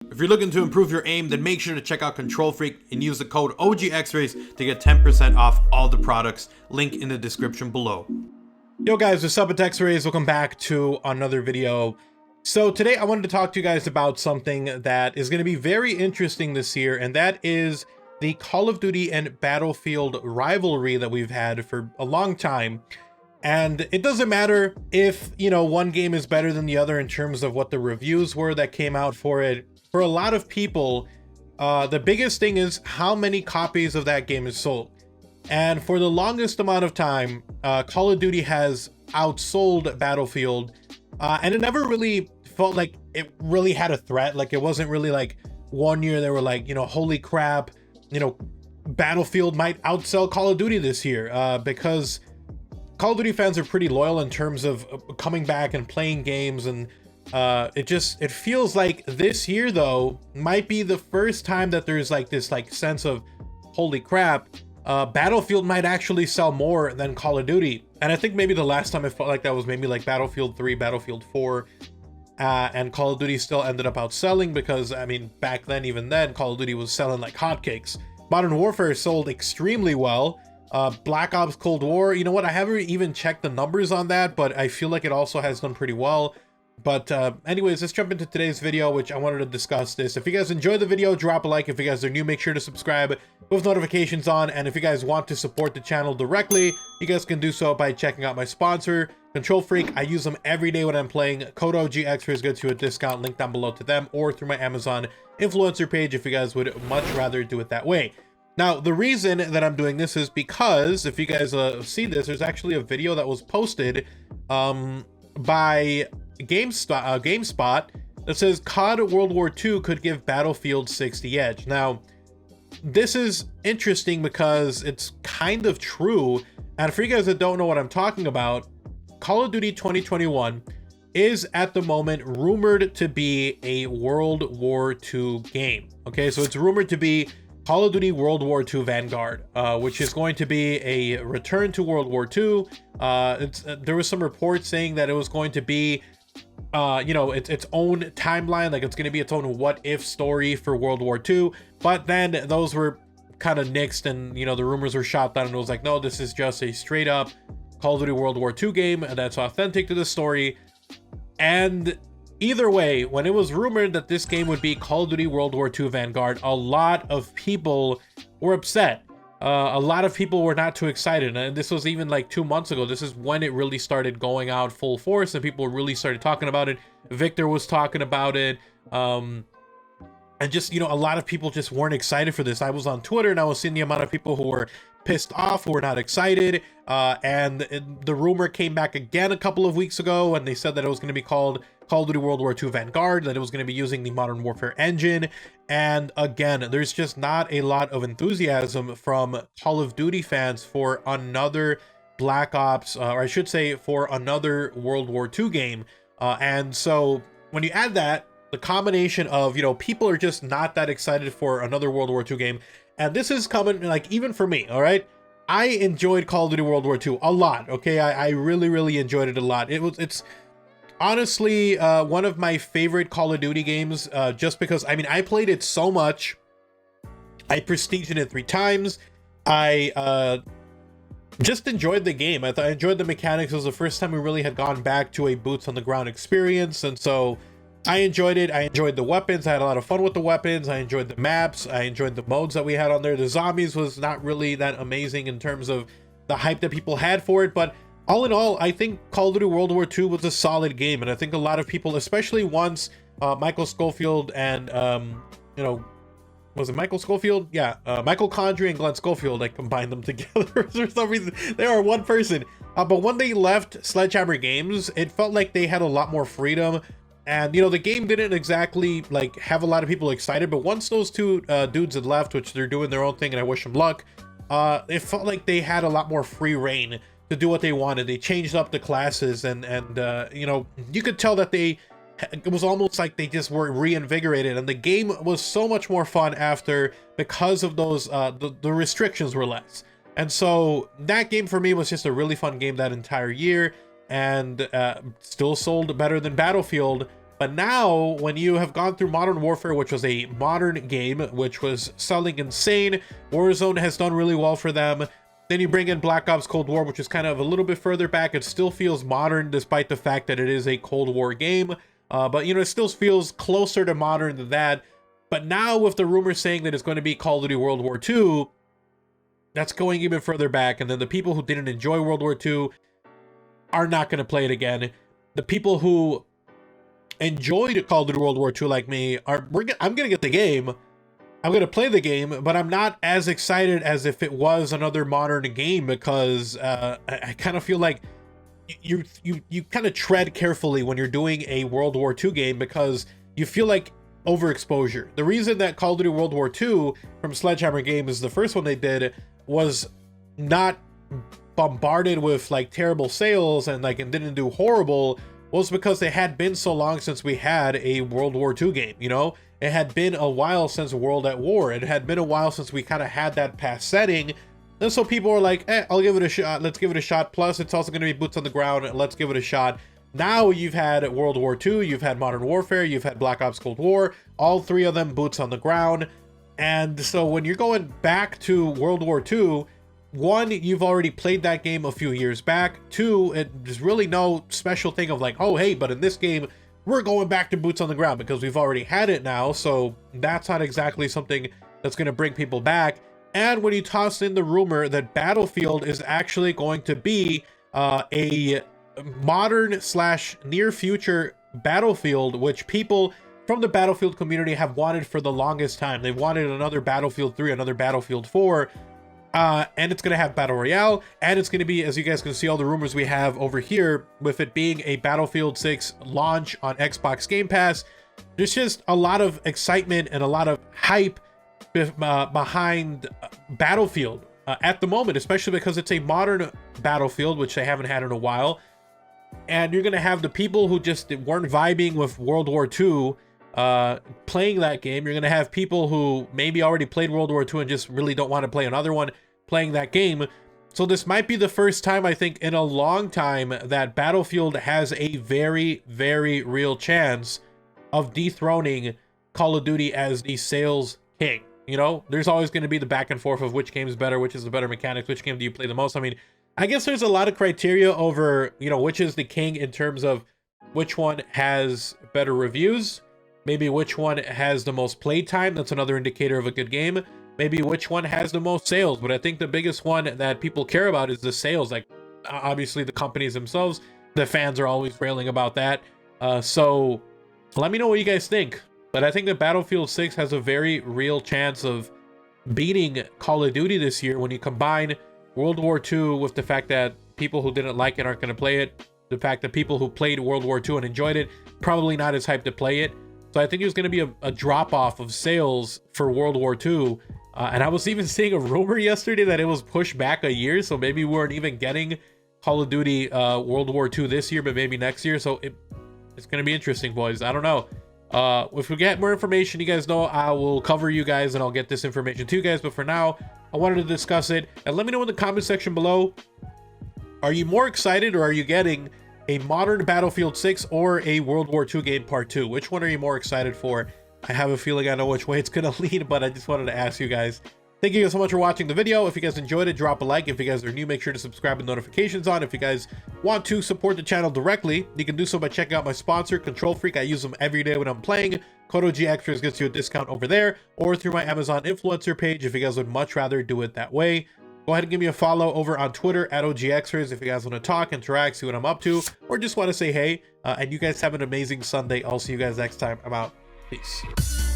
If you're looking to improve your aim, then make sure to check out Control Freak and use the code OGXRAYZ to get 10% off all the products. Link in the description below. Yo guys, what's up? It's XRAYZ. Welcome back to another video. So today I wanted to talk to you guys about something that is going to be very interesting this year, and that is the Call of Duty and Battlefield rivalry that we've had for a long time. And it doesn't matter if, you know, one game is better than the other in terms of what the reviews were that came out for it. For a lot of people, the biggest thing is how many copies of that game is sold. And for the longest amount of time, Call of Duty has outsold Battlefield, and it never really felt like it really had a threat. Like, it wasn't really like one year they were like, you know, holy crap, you know, Battlefield might outsell Call of Duty this year, because Call of Duty fans are pretty loyal in terms of coming back and playing games. And it feels like this year though might be the first time that there's like this like sense of holy crap, Battlefield might actually sell more than Call of Duty. And I think maybe the last time I felt like that was maybe like Battlefield 3, Battlefield 4, and Call of Duty still ended up outselling, because I mean, back then, even then, Call of Duty was selling like hotcakes. Modern Warfare sold extremely well. Black Ops Cold War, you know what, I haven't even checked the numbers on that, but I feel like it also has done pretty well. But anyways, let's jump into today's video, which I wanted to discuss this. If you guys enjoyed the video, drop a like. If you guys are new, make sure to subscribe with notifications on. And if you guys want to support the channel directly, you guys can do so by checking out my sponsor, Control Freak. I use them every day when I'm playing. Code OGXRAYZ gets you a discount, link down below to them, or through my Amazon influencer page if you guys would much rather do it that way. Now, the reason that I'm doing this is because if you guys see this, there's actually a video that was posted by GameSpot that says COD World War II could give Battlefield 6 the edge. Now, this is interesting because it's kind of true. And for you guys that don't know what I'm talking about, Call of Duty 2021 is at the moment rumored to be a World War II game. Okay, so it's rumored to be Call of Duty World War II Vanguard, which is going to be a return to World War II. There was some reports saying that it was going to be you know, its own timeline, like it's going to be its own what if story for World War II. But then those were kind of nixed, and you know, the rumors were shot down, and it was like, no, this is just a straight up Call of Duty World War II game that's authentic to the story. And either way, when it was rumored that this game would be Call of Duty World War II Vanguard, a lot of people were upset. A lot of people were not too excited, and this was even like 2 months ago. This is when it really started going out full force, and people really started talking about it. Victor was talking about it, and just, you know, a lot of people just weren't excited for this. I was on Twitter and I was seeing the amount of people who were pissed off, who were not excited, and the rumor came back again a couple of weeks ago, and they said that it was going to be called Call of Duty World War II Vanguard, that it was going to be using the Modern Warfare engine. And again, there's just not a lot of enthusiasm from Call of Duty fans for another Black Ops, or I should say for another World War II game. And so when you add that, the combination of, you know, people are just not that excited for another World War II game. And this is coming, like, even for me, all right? I enjoyed Call of Duty World War II a lot, okay? I really, really enjoyed it a lot. It's honestly one of my favorite Call of Duty games, just because, I mean, I played it so much. I prestiged it 3 times. I just enjoyed the game. I enjoyed the mechanics. It was the first time we really had gone back to a boots on the ground experience, and so I enjoyed it. I enjoyed the weapons. I had a lot of fun with the weapons. I enjoyed the maps. I enjoyed the modes that we had on there. The zombies was not really that amazing in terms of the hype that people had for it, but all in all, I think Call of Duty World War II was a solid game, and I think a lot of people, especially once Michael Scofield and, you know, was it Michael Scofield? Yeah, Michael Condrey and Glenn Schofield, I combined them together for some reason. They are one person. But when they left Sledgehammer Games, it felt like they had a lot more freedom. And, you know, the game didn't exactly, like, have a lot of people excited. But once those two dudes had left, which they're doing their own thing, and I wish them luck, it felt like they had a lot more free reign to do what they wanted. They changed up the classes, and you know, you could tell that it was almost like they just were reinvigorated, and the game was so much more fun after, because of those the restrictions were less. And so that game for me was just a really fun game that entire year, and still sold better than Battlefield. But now, when you have gone through Modern Warfare, which was a modern game, which was selling insane, Warzone has done really well for them. Then you bring in Black Ops Cold War, which is kind of a little bit further back. It still feels modern, despite the fact that it is a Cold War game. But, you know, it still feels closer to modern than that. But now, with the rumors saying that it's going to be Call of Duty World War II, that's going even further back. And then the people who didn't enjoy World War II are not going to play it again. The people who enjoyed Call of Duty World War II like me I'm gonna get the game, I'm gonna play the game, but I'm not as excited as if it was another modern game, because I kind of feel like you kind of tread carefully when you're doing a World War II game, because you feel like overexposure. The reason that Call of Duty World War II from Sledgehammer Games, the first one they did, was not bombarded with like terrible sales and like it didn't do horrible, was because it had been so long since we had a World War II game. You know, it had been a while since World at War. It had been a while since we kind of had that past setting. And so people were like, I'll give it a shot. Let's give it a shot. Plus, it's also going to be boots on the ground. Let's give it a shot. Now you've had World War II, you've had Modern Warfare, you've had Black Ops Cold War, all three of them boots on the ground. And so when you're going back to World War II, one, you've already played that game a few years back. Two, there's really no special thing of like, oh, hey, but in this game, we're going back to boots on the ground because we've already had it now. So that's not exactly something that's going to bring people back. And when you toss in the rumor that Battlefield is actually going to be a modern / near future Battlefield, which people from the Battlefield community have wanted for the longest time. They've wanted another Battlefield 3, another Battlefield 4. And it's going to have Battle Royale, and it's going to be, as you guys can see all the rumors we have over here, with it being a Battlefield 6 launch on Xbox Game Pass. There's just a lot of excitement and a lot of hype behind Battlefield at the moment, especially because it's a modern Battlefield, which they haven't had in a while. And you're going to have the people who just weren't vibing with World War II playing that game. You're going to have people who maybe already played World War II and just really don't want to play another one playing that game. So this might be the first time, I think, in a long time that Battlefield has a very, very real chance of dethroning Call of Duty as the sales king. You know, there's always going to be the back and forth of which game is better, which is the better mechanics, which game do you play the most. I mean, I guess there's a lot of criteria over, you know, which is the king in terms of which one has better reviews, maybe which one has the most play time. That's another indicator of a good game. Maybe which one has the most sales. But I think the biggest one that people care about is the sales. Like, obviously the companies themselves, the fans are always railing about that. So let me know what you guys think. But I think that Battlefield 6 has a very real chance of beating Call of Duty this year when you combine World War II with the fact that people who didn't like it aren't going to play it. The fact that people who played World War II and enjoyed it, probably not as hyped to play it. So I think there's going to be a drop-off of sales for World War II. And I was even seeing a rumor yesterday that it was pushed back a year. So maybe we weren't even getting Call of Duty World War II this year, but maybe next year. So it's going to be interesting, boys. I don't know. If we get more information, you guys know I will cover you guys and I'll get this information to you guys. But for now, I wanted to discuss it. And let me know in the comment section below. Are you more excited, or are you getting a modern Battlefield 6 or a World War II game part 2? Which one are you more excited for? I have a feeling I know which way it's going to lead, but I just wanted to ask you guys. Thank you guys so much for watching the video. If you guys enjoyed it, drop a like. If you guys are new, make sure to subscribe with notifications on. If you guys want to support the channel directly, you can do so by checking out my sponsor, Control Freak. I use them every day when I'm playing. Code OGXRAYZ gets you a discount over there, or through my Amazon influencer page if you guys would much rather do it that way. Go ahead and give me a follow over on Twitter at OGXRAYZ if you guys want to talk, interact, see what I'm up to, or just want to say hey. And you guys have an amazing Sunday. I'll see you guys next time. I'm out. Peace.